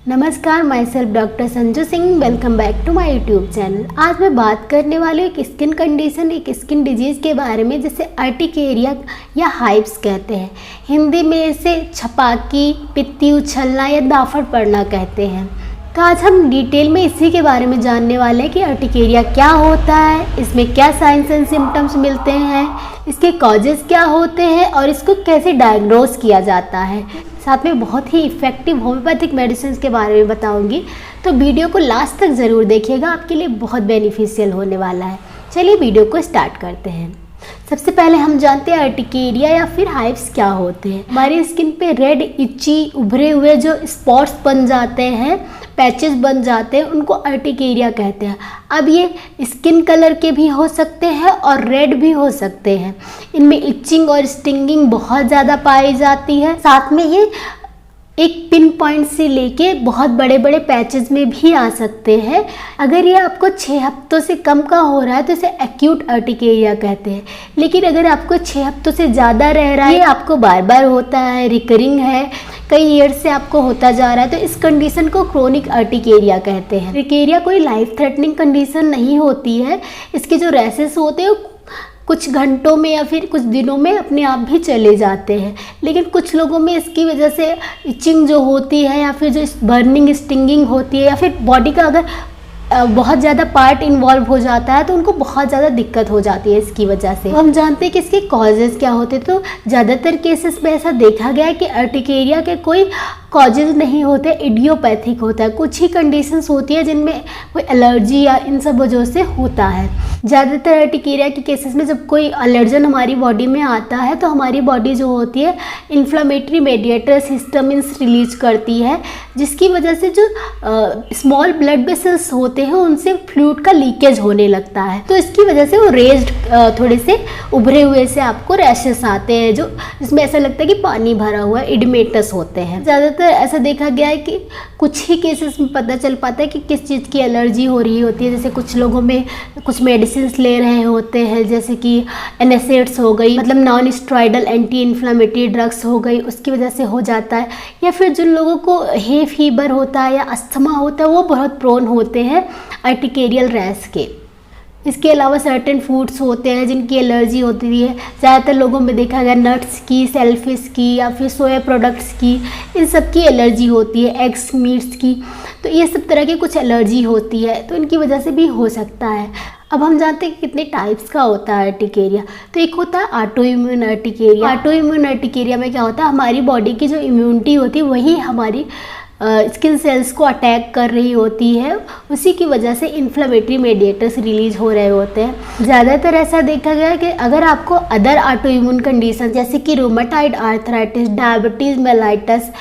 नमस्कार, myself doctor Sanju Singh. Welcome back to my YouTube channel. आज मैं बात करने वाली हूँ एक स्किन कंडीशन, एक स्किन डिजीज़ के बारे में जिसे अर्टिकेरिया या हाइव्स कहते हैं। हिंदी में इसे छपाकी, पित्ती उछलना या दाफड़ पड़ना कहते हैं। तो आज हम डिटेल में इसी के बारे में जानने वाले हैं कि अर्टिकेरिया क्या होता है, इसमें क्या साइंस एंड सिम्टम्स मिलते हैं, इसके कॉजेज़ क्या होते हैं और इसको कैसे डायग्नोज किया जाता है। साथ में बहुत ही इफ़ेक्टिव होम्योपैथिक मेडिसिन के बारे में बताऊंगी, तो वीडियो को लास्ट तक ज़रूर देखिएगा, आपके लिए बहुत बेनिफिशियल होने वाला है। चलिए वीडियो को स्टार्ट करते हैं। सबसे पहले हम जानते हैं अर्टिकेरिया या फिर हाइव्स क्या होते हैं। हमारी स्किन पे रेड इची उभरे हुए जो स्पॉट्स बन जाते हैं, पैचेस बन जाते हैं, उनको अर्टिकेरिया कहते हैं। अब ये स्किन कलर के भी हो सकते हैं और रेड भी हो सकते हैं। इनमें इचिंग और स्टिंगिंग बहुत ज़्यादा पाई जाती है। साथ में ये एक पिन पॉइंट से लेके बहुत बड़े बड़े पैचेस में भी आ सकते हैं। अगर ये आपको 6 हफ्तों से कम का हो रहा है तो इसे एक्यूट अर्टिकेरिया कहते हैं। लेकिन अगर आपको 6 हफ्तों से ज़्यादा रह रहा है, ये आपको बार बार होता है, रिकरिंग है, कई ईयर से आपको होता जा रहा है, तो इस कंडीशन को क्रोनिक अर्टिकेरिया कहते हैं। अर्टिकेरिया कोई लाइफ थ्रेटनिंग कंडीशन नहीं होती है। इसके जो रैसेस होते हैं कुछ घंटों में या फिर कुछ दिनों में अपने आप भी चले जाते हैं। लेकिन कुछ लोगों में इसकी वजह से इचिंग जो होती है या फिर जो बर्निंग स्टिंगिंग होती है या फिर बॉडी का अगर बहुत ज़्यादा पार्ट इन्वॉल्व हो जाता है तो उनको बहुत ज़्यादा दिक्कत हो जाती है इसकी वजह से। हम जानते हैं कि इसके कॉजेज़ क्या होते हैं। तो ज़्यादातर केसेस में ऐसा देखा गया है कि अर्टिकेरिया के कोई कॉजेज़ नहीं होते, इडियोपैथिक होता है। कुछ ही कंडीशंस होती है जिनमें कोई एलर्जी या इन सब वजहों से होता है। ज़्यादातर अर्टिकेरिया के केसेस में जब कोई एलर्जन हमारी बॉडी में आता है तो हमारी बॉडी जो होती है इन्फ्लेमेटरी मेडिएटर्स हिस्टामिन्स रिलीज करती है, जिसकी वजह से जो स्मॉल ब्लड वेसल्स होते हैं उनसे फ्लूइड का लीकेज होने लगता है। तो इसकी वजह से वो रेज्ड थोड़े से उभरे हुए से आपको रैशेस आते हैं, जो जिसमें ऐसा लगता है कि पानी भरा हुआ इडिमेटस होते हैं। ज़्यादातर ऐसा देखा गया है कि कुछ ही केसेस में पता चल पाता है कि किस चीज़ की एलर्जी हो रही होती है। जैसे कुछ लोगों में कुछ मेडिसिन ले रहे होते हैं, जैसे कि एनएसएड्स हो गई, मतलब non steroidal anti inflammatory drugs हो गई, उसकी वजह से हो जाता है। या फिर जिन लोगों को हे फीवर होता है या अस्थमा होता है वो बहुत प्रोन होते हैं अर्टिकेरियल रैश के। इसके अलावा सर्टेन फूड्स होते हैं जिनकी एलर्जी होती है। ज़्यादातर लोगों में देखा गया नट्स की, सेलफिश की या फिर सोया प्रोडक्ट्स की, इन सब की एलर्जी होती है, एग्स मीट्स की। तो ये सब तरह की कुछ एलर्जी होती है, तो इनकी वजह से भी हो सकता है। अब हम जानते हैं कि कितने टाइप्स का होता है अर्टिकेरिया। तो एक होता है auto immune urticaria. Auto immune urticaria में क्या होता है, हमारी बॉडी की जो इम्यूनिटी होती है वही हमारी स्किन सेल्स को अटैक कर रही होती है, उसी की वजह से इन्फ्लेमेटरी मेडिएटर्स रिलीज हो रहे होते हैं। ज़्यादातर ऐसा देखा गया है कि अगर आपको अदर ऑटो इम्यून कंडीशन जैसे कि rheumatoid arthritis, diabetes mellitus,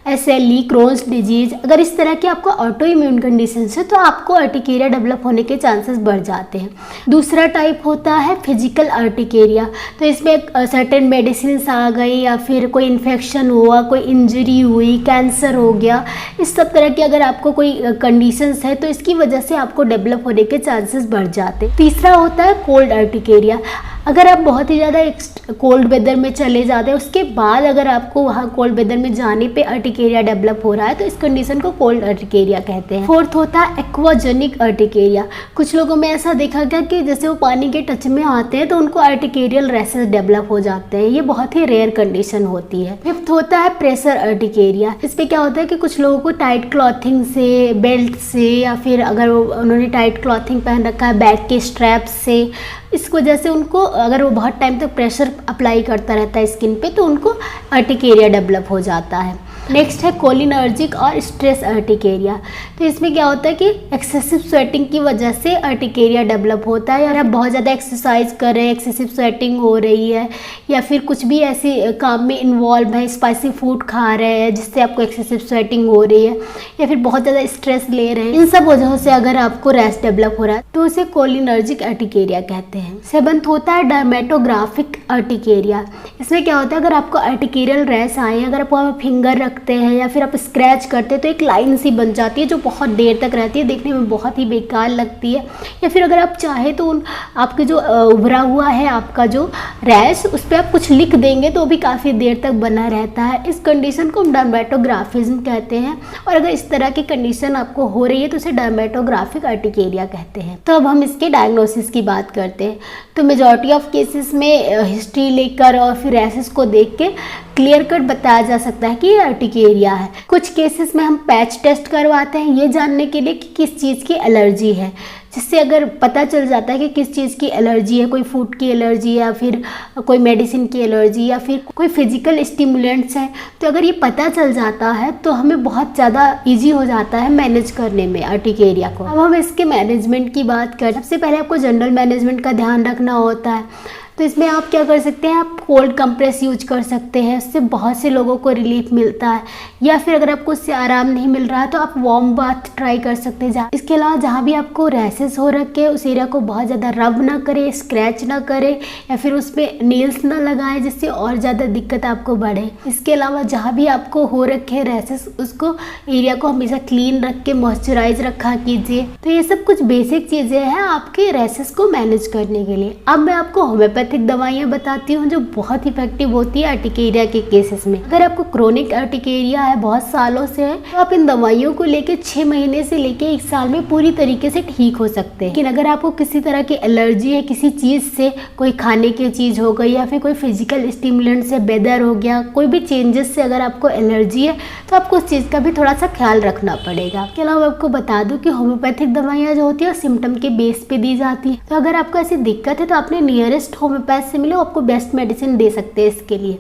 SLE, Crohn's disease, अगर इस तरह की आपको ऑटो इम्यून कंडीशन है तो आपको अर्टिकेरिया डेवलप होने के चांसेस बढ़ जाते हैं। दूसरा टाइप होता है फिजिकल अर्टिकेरिया। तो इसमें सर्टेन मेडिसिन आ गई या फिर कोई इन्फेक्शन हुआ, कोई इंजरी हुई, कैंसर हो गया, इस सब तरह की अगर आपको कोई कंडीशंस है तो इसकी वजह से आपको डेवलप होने के चांसेस बढ़ जाते हैं। तीसरा होता है कोल्ड अर्टिकेरिया। अगर आप बहुत ही ज़्यादा कोल्ड वेदर में चले जाते हैं, उसके बाद अगर आपको वहाँ कोल्ड वेदर में जाने पे अर्टिकेरिया डेवलप हो रहा है तो इस कंडीशन को कोल्ड अर्टिकेरिया कहते हैं। फोर्थ होता है एक्वाजेनिक अर्टिकेरिया। कुछ लोगों में ऐसा देखा गया कि जैसे वो पानी के टच में आते हैं तो उनको अर्टिकेरियल रैशेस डेवलप हो जाते हैं। ये बहुत ही रेयर कंडीशन होती है। फिफ्थ होता है प्रेशर अर्टिकेरिया। इसमें क्या होता है कि कुछ लोगों को टाइट क्लॉथिंग से, बेल्ट से या फिर अगर उन्होंने टाइट क्लॉथिंग पहन रखा है बैक के स्ट्रैप से, इस वजह से उनको अगर वो बहुत टाइम तक प्रेशर अप्लाई करता रहता है स्किन पे तो उनको अर्टिकेरिया डेवलप हो जाता है। नेक्स्ट है कोलिनर्जिक और स्ट्रेस अर्टिकेरिया। तो इसमें क्या होता है कि एक्सेसिव स्वेटिंग की वजह से अर्टिकेरिया डेवलप होता है। या आप बहुत ज़्यादा एक्सरसाइज कर रहे हैं, एक्सेसिव स्वेटिंग हो रही है, या फिर कुछ भी ऐसे काम में इन्वॉल्व है, स्पाइसी फूड खा रहे हैं जिससे आपको एक्सेसिव स्वेटिंग हो रही है, या फिर बहुत ज़्यादा स्ट्रेस ले रहे हैं, इन सब वजहों से अगर आपको रैश डेवलप हो रहा है तो उसे कोलिनर्जिक अर्टिकेरिया कहते हैं। सेवंथ होता है डर्मेटोग्राफिक अर्टिकेरिया। इसमें क्या होता है, अगर आपको अर्टिकेरियल रैश आए, अगर आप वहाँ फिंगर रखते हैं या फिर आप स्क्रैच करते हैं तो एक लाइन सी बन जाती है जो बहुत देर तक रहती है, देखने में बहुत ही बेकार लगती है। या फिर अगर आप चाहें तो आपके जो उभरा हुआ है आपका जो रैश, उस पर आप कुछ लिख देंगे तो भी काफ़ी देर तक बना रहता है। इस कंडीशन को हम डर्मेटोग्राफिज्म कहते हैं। और अगर इस तरह की कंडीशन आपको हो रही है तो उसे डर्मेटोग्राफिक अर्टिकेरिया कहते हैं। तो अब हम इसके डायग्नोसिस की बात करते हैं। तो मेजॉरिटी ऑफ केसेस में हिस्ट्री लेकर और फिर रैशेस को देख के क्लियर कट बताया जा सकता है कि ये अर्टिकेरिया है। कुछ केसेस में हम पैच टेस्ट करवाते हैं ये जानने के लिए कि किस चीज़ की एलर्जी है, जिससे अगर पता चल जाता है कि किस चीज़ की एलर्जी है, कोई फूड की एलर्जी या फिर कोई मेडिसिन की एलर्जी या फिर कोई फिजिकल स्टिमुलेंट्स हैं, तो अगर ये पता चल जाता है तो हमें बहुत ज़्यादा इजी हो जाता है मैनेज करने में अर्टिकेरिया को। अब हम इसके मैनेजमेंट की बात करें, सबसे पहले आपको जनरल मैनेजमेंट का ध्यान रखना होता है। तो इसमें आप क्या कर सकते हैं, आप कोल्ड कंप्रेस यूज कर सकते हैं, उससे बहुत से लोगों को रिलीफ मिलता है। या फिर अगर आपको उससे आराम नहीं मिल रहा है तो आप वार्म बाथ ट्राई कर सकते हैं। इसके अलावा जहाँ भी आपको रैसेस हो रखे हैं उस एरिया को बहुत ज़्यादा रब ना करें, स्क्रैच ना करें या फिर उसमें नेल्स ना लगाएं जिससे और ज़्यादा दिक्कत आपको बढ़े। इसके अलावा जहाँ भी आपको हो रखे हैं रैसेस उसको एरिया को हमेशा क्लीन रख के मॉइस्चराइज रखा कीजिए। तो ये सब कुछ बेसिक चीज़ें हैं आपके रैसेस को मैनेज करने के लिए। अब मैं आपको होम्योपैथिक दवाइयाँ बताती हूँ जो बहुत इफेक्टिव होती है अर्टिकेरिया के केसेस में। अगर आपको क्रोनिक अर्टिकेरिया है, बहुत सालों से है, तो आप इन दवाइयों को लेके 6 महीने से लेके 1 साल में पूरी तरीके से ठीक हो सकते हैं। लेकिन अगर आपको किसी तरह की एलर्जी है किसी चीज़ से, कोई खाने की चीज़ हो गई या फिर कोई फिजिकल स्टिमुलेंट से, वेदर हो गया, कोई भी चेंजेस से अगर आपको एलर्जी है तो आपको उस चीज़ का भी थोड़ा सा ख्याल रखना पड़ेगा। इसके अलावा आपको बता दूँ कि होम्योपैथिक दवाइयाँ जो होती है सिम्टम के बेस पे दी जाती है। तो अगर आपको ऐसी दिक्कत है तो अपने नियरेस्ट होम्योपैथ से मिलो, आपको बेस्ट मेडिसिन दे सकते हैं इसके लिए।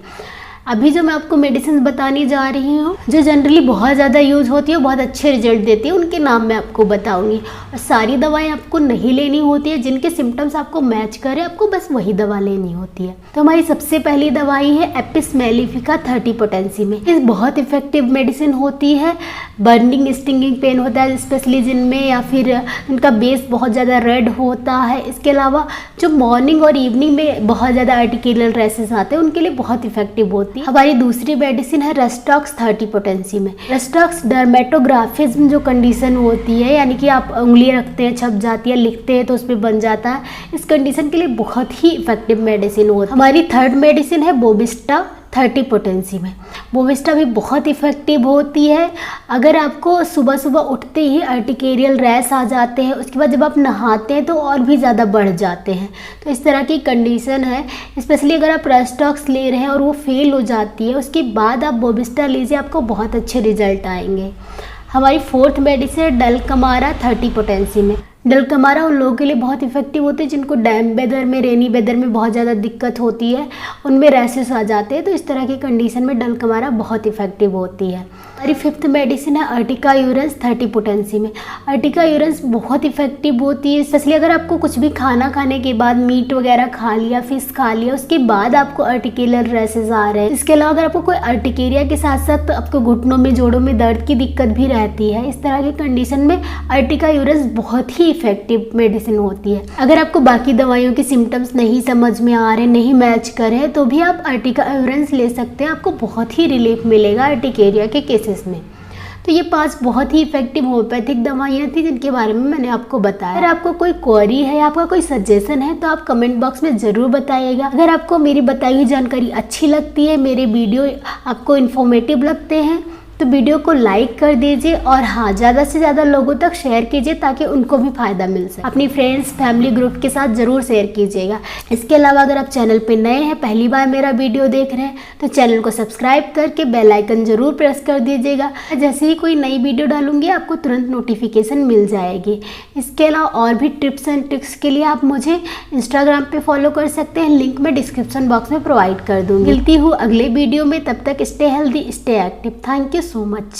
अभी जो मैं आपको मेडिसिन बताने जा रही हूँ जो जनरली बहुत ज़्यादा यूज़ होती है, बहुत अच्छे रिजल्ट देती है, उनके नाम मैं आपको बताऊँगी। और सारी दवाएं आपको नहीं लेनी होती है, जिनके सिम्टम्स आपको मैच करें आपको बस वही दवा लेनी होती है। तो हमारी सबसे पहली दवाई है एपिस मेलिफिका 30 पोटेंसी में। ये बहुत इफेक्टिव मेडिसिन होती है। बर्निंग स्टिंगिंग पेन होता है स्पेशली जिनमें, या फिर इनका बेस बहुत ज़्यादा रेड होता है। इसके अलावा जो मॉर्निंग और इवनिंग में बहुत ज़्यादा आर्टिकुलर रैसेस आते हैं उनके लिए बहुत इफेक्टिव होती है। हमारी दूसरी मेडिसिन है रस्टॉक्स 30 पोटेंसी में। रस्टॉक्स डर्मेटोग्राफिज्म जो कंडीशन होती है, यानी कि आप उंगली रखते हैं छप जाती है, लिखते हैं तो उस पर बन जाता है, इस कंडीशन के लिए बहुत ही इफेक्टिव मेडिसिन होती है। हमारी थर्ड मेडिसिन है बोविस्टा 30 पोटेंसी में। बोविस्टा भी बहुत इफेक्टिव होती है। अगर आपको सुबह सुबह उठते ही अर्टिकेरियल रैश आ जाते हैं, उसके बाद जब आप नहाते हैं तो और भी ज़्यादा बढ़ जाते हैं, तो इस तरह की कंडीशन है। स्पेशली अगर आप रस्टॉक्स ले रहे हैं और वो फेल हो जाती है, उसके बाद आप बोविस्टा लीजिए, आपको बहुत अच्छे रिजल्ट आएंगे। हमारी फोर्थ मेडिसिन है डलकमारा 30 पोटेंसी में। डलकमारा उन लोगों के लिए बहुत इफेक्टिव होती है जिनको डैम वेदर में, रेनी वेदर में बहुत ज़्यादा दिक्कत होती है, उनमें रैशेस आ जाते हैं, तो इस तरह की कंडीशन में डलकमारा बहुत इफेक्टिव होती है। हमारी फिफ्थ मेडिसिन है अर्टिका यूरन्स 30 पोटेंसी में। अर्टिका यूरन्स बहुत इफेक्टिव होती है, स्पेशली अगर आपको कुछ भी खाना खाने के बाद, मीट वगैरह खा लिया, फिश खा लिया, उसके बाद आपको अर्टिकुलर रैशेस आ रहे हैं। इसके अलावा अगर आपको कोई अर्टिकेरिया के साथ साथ आपको घुटनों में, जोड़ों में दर्द की दिक्कत भी रहती है, इस तरह की कंडीशन में अर्टिका यूरन्स बहुत ही इफेक्टिव मेडिसिन होती है। अगर आपको बाकी दवाइयों के सिम्टम्स नहीं समझ में आ रहे, नहीं मैच कर रहे, तो भी आप अर्टिका यूरन्स ले सकते हैं, आपको बहुत ही रिलीफ मिलेगा अर्टिकेरिया के केसेस में। तो ये 5 बहुत ही इफेक्टिव होम्योपैथिक दवाइयाँ थी जिनके बारे में मैंने आपको बताया। अगर आपको कोई क्वेरी है, आपका कोई सजेशन है तो आप कमेंट बॉक्स में ज़रूर बताइएगा। अगर आपको मेरी बताई हुई जानकारी अच्छी लगती है, मेरे वीडियो आपको इन्फॉर्मेटिव लगते हैं, तो वीडियो को लाइक कर दीजिए और हाँ, ज़्यादा से ज़्यादा लोगों तक शेयर कीजिए ताकि उनको भी फ़ायदा मिल सके। अपनी फ्रेंड्स, फैमिली ग्रुप के साथ ज़रूर शेयर कीजिएगा। इसके अलावा अगर आप चैनल पे नए हैं, पहली बार मेरा वीडियो देख रहे हैं, तो चैनल को सब्सक्राइब करके बेल आइकन ज़रूर प्रेस कर दीजिएगा। जैसे ही कोई नई वीडियो डालूंगी आपको तुरंत नोटिफिकेशन मिल जाएगी। इसके अलावा और भी टिप्स एंड ट्रिक्स के लिए आप मुझे इंस्टाग्राम पे फॉलो कर सकते हैं, लिंक मैं डिस्क्रिप्शन बॉक्स में प्रोवाइड कर दूँगी। मिलती हूँ अगले वीडियो में, तब तक stay healthy, stay active. Thank you so much.